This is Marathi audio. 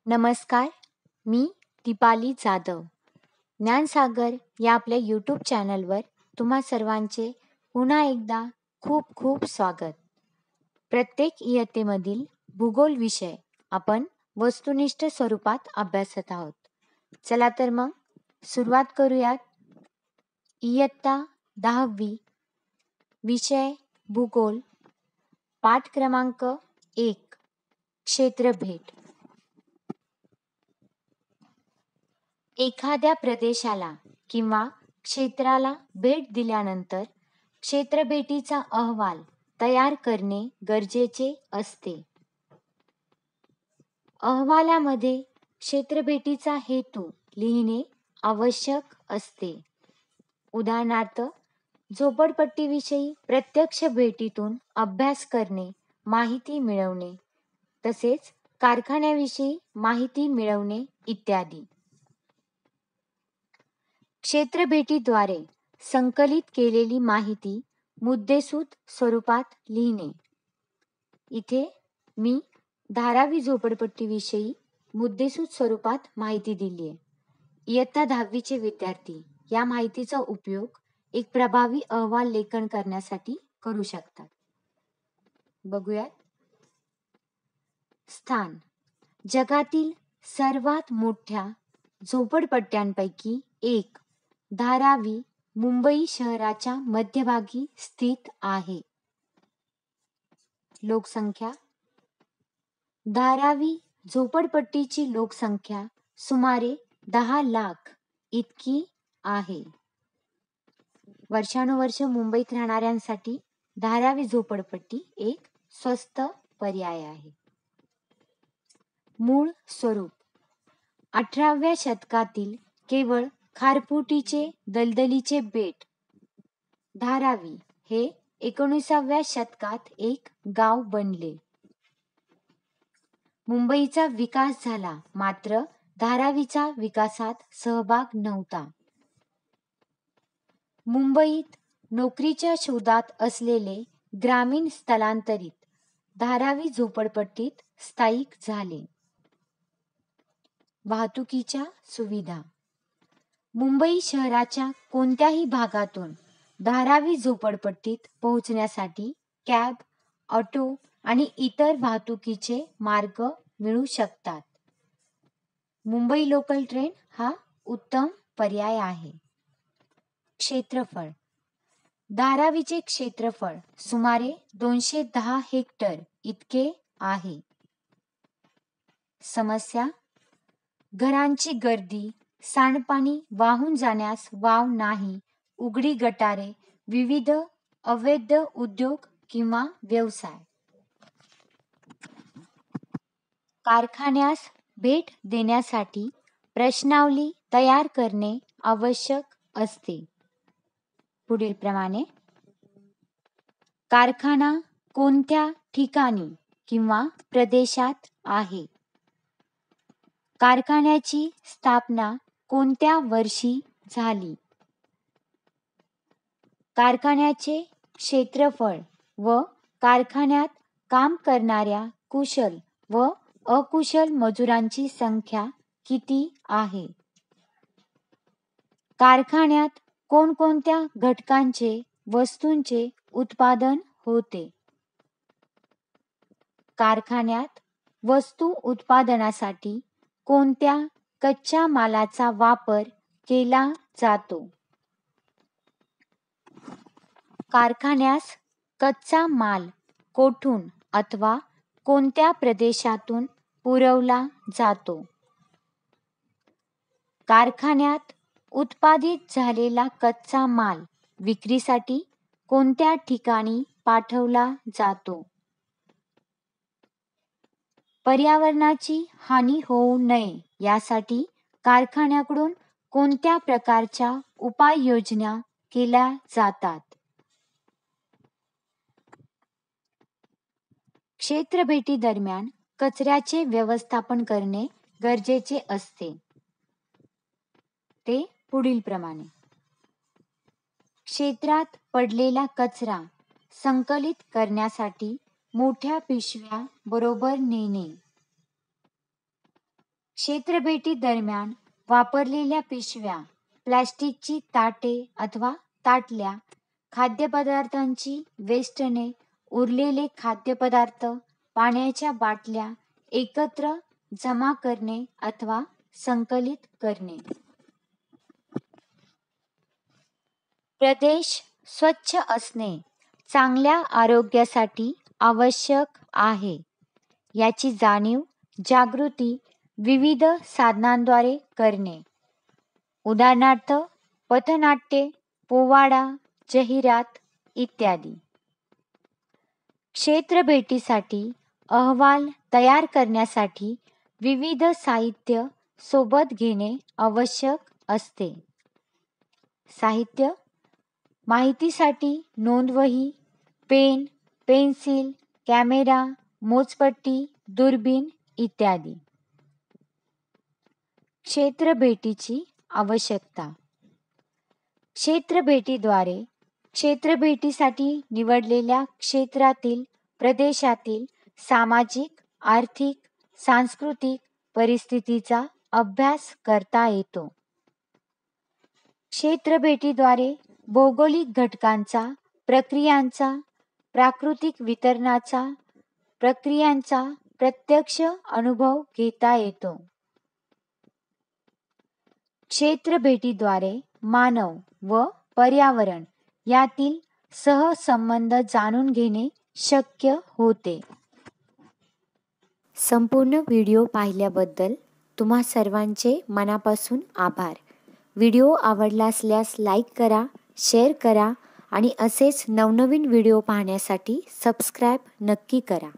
नमस्कार, मी दीपाली जाधव. ज्ञानसागर या आपल्या यूट्यूब चॅनलवर तुम्हा सर्वांचे पुन्हा एकदा खूप खूप स्वागत. प्रत्येक इयत्तेमधील भूगोल विषय आपण वस्तुनिष्ठ स्वरूपात अभ्यासत आहोत. चला तर मग सुरुवात करूयात. इयत्ता 10वी विषय भूगोल, पाठ क्रमांक 1, क्षेत्रभेट. एखाद्या प्रदेशाला किंवा क्षेत्राला भेट दिल्यानंतर क्षेत्रभेटीचा अहवाल तयार करणे गरजेचे असते. अहवालामध्ये क्षेत्रभेटीचा हेतू लिहिणे आवश्यक असते. उदाहरणार्थ, झोपडपट्टीविषयी प्रत्यक्ष भेटीतून अभ्यास करणे, माहिती मिळवणे, तसेच कारखान्याविषयी माहिती मिळवणे इत्यादी. क्षेत्रभेटीद्वारे संकलित केलेली माहिती मुद्देसूद स्वरूपात लिहिणे. इथे मी धारावी झोपडपट्टीविषयी मुद्देसूद स्वरूपात माहिती दिली आहे. इयत्ता 10वीचे विद्यार्थी या माहितीचा उपयोग एक प्रभावी अहवाल लेखन करण्यासाठी करू शकतात. बघूयात. स्थान. जगातील सर्वात मोठ्या झोपडपट्ट्यांपैकी एक धारावी मुंबई शहराच्या मध्यभागी स्थित आहे. लोकसंख्या. धारावी झोपडपट्टीची लोकसंख्या सुमारे 10 लाख इतकी आहे. वर्षानुवर्ष मुंबईत राहणाऱ्यांसाठी धारावी झोपडपट्टी एक स्वस्त पर्याय आहे. मूळ स्वरूप. 18व्या शतकातील केवळ खारफुटीचे दलदलीचे बेट धारावी हे 19व्या शतकात एक गाव बनले. मुंबईचा विकास झाला, मात्र धारावीचा विकासात सहभाग नव्हता. मुंबईत नोकरीच्या शोधात असलेले ग्रामीण स्थलांतरित धारावी झोपडपट्टीत स्थायिक झाले. वाहतुकीच्या सुविधा. मुंबई शहराच्या कोणत्याही भागातून धारावी झोपडपट्टीत पोहोचण्यासाठी कॅब, ऑटो आणि इतर वाहतुकीचे मार्ग मिळू शकतात. मुंबई लोकल ट्रेन हा उत्तम पर्याय आहे. क्षेत्रफळ. धारावीचे क्षेत्रफळ सुमारे 210 हेक्टर इतके आहे. समस्या. घरांची गर्दी, सांडपाणी वाहून जाण्यास वाव नाही, उघडी गटारे, विविध अवैध उद्योग किंवा व्यवसाय. कारखान्यास भेट देण्यासाठी प्रश्नावली तयार करणे आवश्यक असते. पुढील प्रमाणे. कारखाना कोणत्या ठिकाणी किंवा प्रदेशात आहे? कारखान्याची स्थापना कोणत्या वर्षी झाली? कारखान्याचे क्षेत्रफळ व कारखान्यात काम करणाऱ्या कुशल व अकुशल मजुरांची संख्या किती आहे? कारखान्यात कोणकोणत्या घटकांचे वस्तूंचे उत्पादन होते? कारखान्यात वस्तू उत्पादनासाठी कोणत्या कच्च्या मालाचा वापर केला जातो? कारखान्यास कच्चा माल कोठून अथवा कोणत्या प्रदेशातून पुरवला जातो? कारखान्यात उत्पादित झालेला कच्चा माल विक्रीसाठी कोणत्या ठिकाणी पाठवला जातो? पर्यावरणाची हानी होऊ नये यासाठी कारखान्याकडून कोणत्या प्रकारच्या उपाययोजना केल्या जातात? क्षेत्रभेटी दरम्यान कचऱ्याचे व्यवस्थापन करणे गरजेचे असते. ते पुढील प्रमाणे. क्षेत्रात पडलेला कचरा संकलित करण्यासाठी मोठ्या पिशव्या बरोबर नेणे. क्षेत्रभेटी दरम्यान वापरलेल्या पिशव्या, प्लॅस्टिकची ताटे अथवा ताटल्या, खाद्यपदार्थांची वेष्टने, उरलेले खाद्यपदार्थ, पाण्याच्या बाटल्या एकत्र जमा करणे अथवा संकलित करणे. प्रदेश स्वच्छ असणे चांगल्या आरोग्यासाठी आवश्यक आहे. याची जाणीव, जागृती विविध साधनांद्वारे करणे. उदाहरणार्थ पथनाट्ये, पोवाडा, जाहिरात इत्यादी. क्षेत्रभेटीसाठी अहवाल तयार करण्यासाठी विविध साहित्य सोबत घेणे आवश्यक असते. साहित्य: माहितीसाठी नोंदवही, पेन, पेन्सिल, कॅमेरा, मोजपट्टी, दुर्बीण इत्यादी. क्षेत्रभेटीची आवश्यकता. क्षेत्रभेटीद्वारे क्षेत्रभेटीसाठी निवडलेल्या क्षेत्रातील, प्रदेशातील सामाजिक, आर्थिक, सांस्कृतिक परिस्थितीचा अभ्यास करता येतो. क्षेत्रभेटीद्वारे भौगोलिक घटकांचा, प्रक्रियांचा, प्राकृतिक वितरणाचा प्रक्रियांचा प्रत्यक्ष अनुभव घेता येतो. क्षेत्रभेटीद्वारे मानव व पर्यावरण यातील सहसंबंध जाणून घेणे शक्य होते. संपूर्ण व्हिडिओ पाहिल्याबद्दल तुम्हा सर्वांचे मनापासून आभार. व्हिडिओ आवडला असल्यास लाईक करा, शेअर करा आणि असेच नवनवीन व्हिडिओ पाहण्यासाठी सबस्क्राईब नक्की करा.